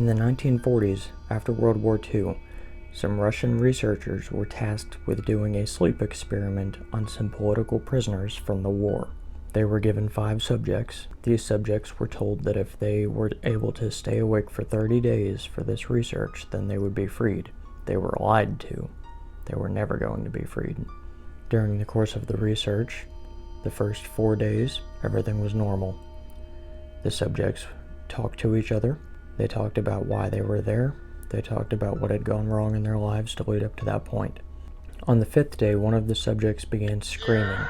In the 1940s, after World War II, some Russian researchers were tasked with doing a sleep experiment on some political prisoners from the war. They were given 5 subjects. These subjects were told that if they were able to stay awake for 30 days for this research, then they would be freed. They were lied to. They were never going to be freed. During the course of the research, the first 4 days, everything was normal. The subjects talked to each other. They talked about why they were there. They talked about what had gone wrong in their lives to lead up to that point. On the 5th day, one of the subjects began screaming.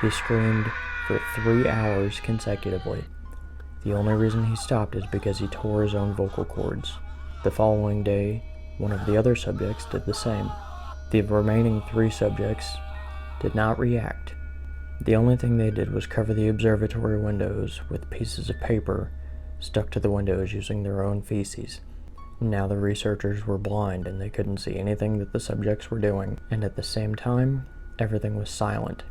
He screamed for 3 hours consecutively. The only reason he stopped is because he tore his own vocal cords. The following day, one of the other subjects did the same. The remaining 3 subjects did not react. The only thing they did was cover the observatory windows with pieces of paper stuck to the windows using their own feces. Now the researchers were blind and they couldn't see anything that the subjects were doing, and at the same time, everything was silent.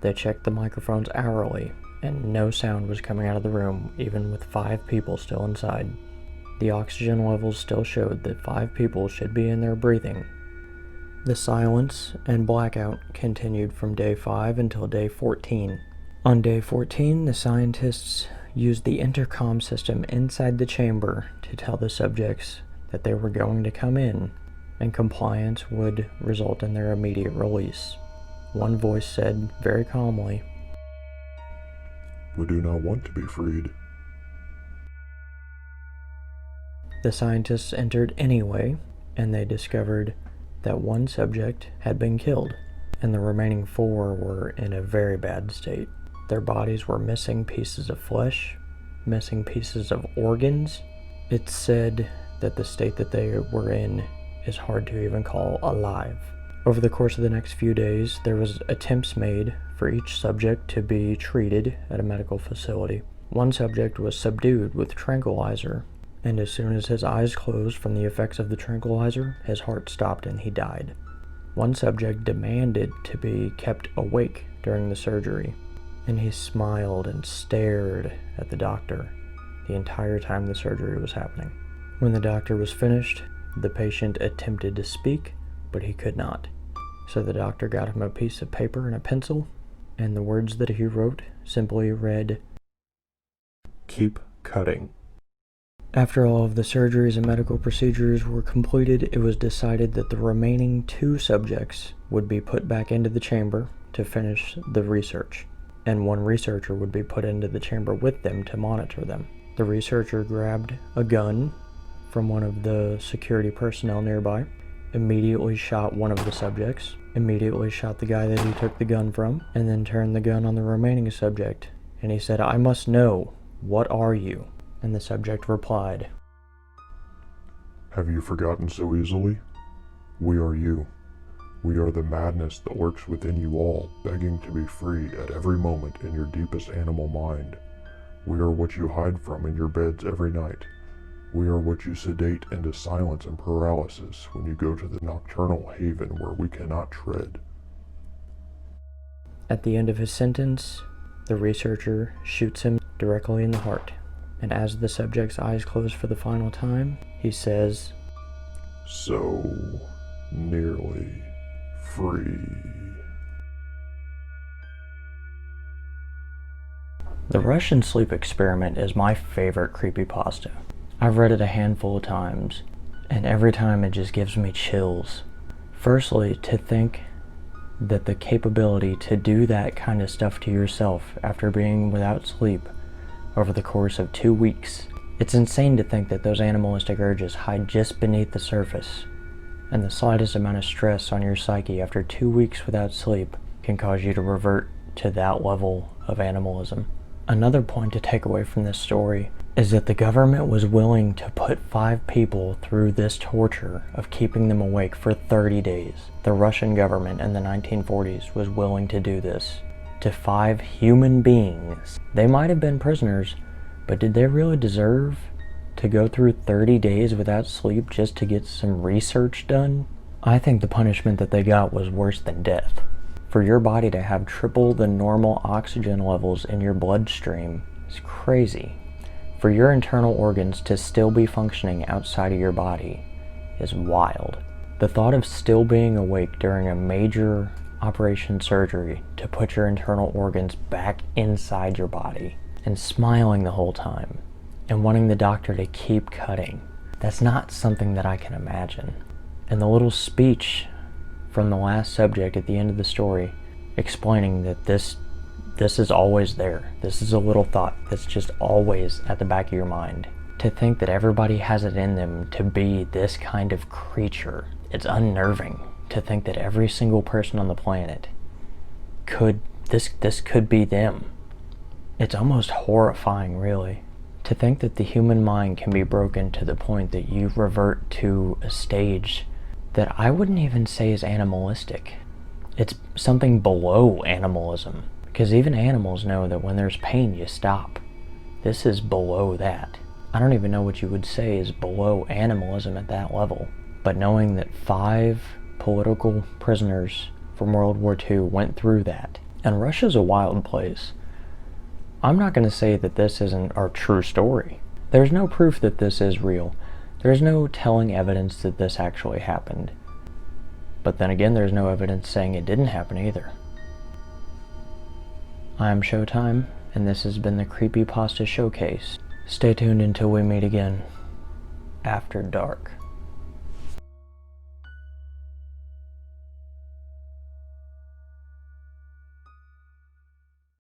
They checked the microphones hourly, and no sound was coming out of the room, even with 5 people still inside. The oxygen levels still showed that 5 people should be in there breathing. The silence and blackout continued from day 5 until day 14. On day 14, the scientists used the intercom system inside the chamber to tell the subjects that they were going to come in, and compliance would result in their immediate release. One voice said very calmly, "We do not want to be freed." The scientists entered anyway, and they discovered that 1 subject had been killed, and the remaining 4 were in a very bad state. Their bodies were missing pieces of flesh, missing pieces of organs. It's said that the state that they were in is hard to even call alive. Over the course of the next few days, there was attempts made for each subject to be treated at a medical facility. One subject was subdued with tranquilizer, and as soon as his eyes closed from the effects of the tranquilizer, his heart stopped and he died. One subject demanded to be kept awake during the surgery, and he smiled and stared at the doctor the entire time the surgery was happening. When the doctor was finished, the patient attempted to speak, but he could not. So the doctor got him a piece of paper and a pencil, and the words that he wrote simply read, "Keep cutting." After all of the surgeries and medical procedures were completed, it was decided that the remaining 2 subjects would be put back into the chamber to finish the research, and 1 researcher would be put into the chamber with them to monitor them. The researcher grabbed a gun from one of the security personnel nearby, immediately shot one of the subjects, immediately shot the guy that he took the gun from, and then turned the gun on the remaining subject, and he said, "I must know, what are you?" And the subject replied, "Have you forgotten so easily? We are you. We are the madness that lurks within you all, begging to be free at every moment in your deepest animal mind. We are what you hide from in your beds every night. We are what you sedate into silence and paralysis when you go to the nocturnal haven where we cannot tread." At the end of his sentence, the researcher shoots him directly in the heart, and as the subject's eyes close for the final time, he says, "So nearly free." The Russian sleep experiment is my favorite creepypasta. I've read it a handful of times, and every time it just gives me chills. Firstly, to think that the capability to do that kind of stuff to yourself after being without sleep over the course of 2 weeks. It's insane to think that those animalistic urges hide just beneath the surface, and the slightest amount of stress on your psyche after 2 weeks without sleep can cause you to revert to that level of animalism. Another point to take away from this story is that the government was willing to put 5 people through this torture of keeping them awake for 30 days. The Russian government in the 1940s was willing to do this to 5 human beings. They might have been prisoners, but did they really deserve to go through 30 days without sleep just to get some research done? I think the punishment that they got was worse than death. For your body to have triple the normal oxygen levels in your bloodstream is crazy. For your internal organs to still be functioning outside of your body is wild. The thought of still being awake during a major operation surgery to put your internal organs back inside your body and smiling the whole time and wanting the doctor to keep cutting, that's not something that I can imagine. And the little speech from the last subject at the end of the story explaining that this is always there. This is a little thought that's just always at the back of your mind. To think that everybody has it in them to be this kind of creature, it's unnerving. To think that every single person on the planet this could be them. It's almost horrifying, really. To think that the human mind can be broken to the point that you revert to a stage that I wouldn't even say is animalistic. It's something below animalism. Because even animals know that when there's pain, you stop. This is below that. I don't even know what you would say is below animalism at that level. But knowing that 5 political prisoners from World War II went through that. And Russia's a wild place. I'm not going to say that this isn't our true story. There's no proof that this is real. There's no telling evidence that this actually happened. But then again, there's no evidence saying it didn't happen either. I'm Showtime, and this has been the CreepyPasta Showcase. Stay tuned until we meet again, after dark.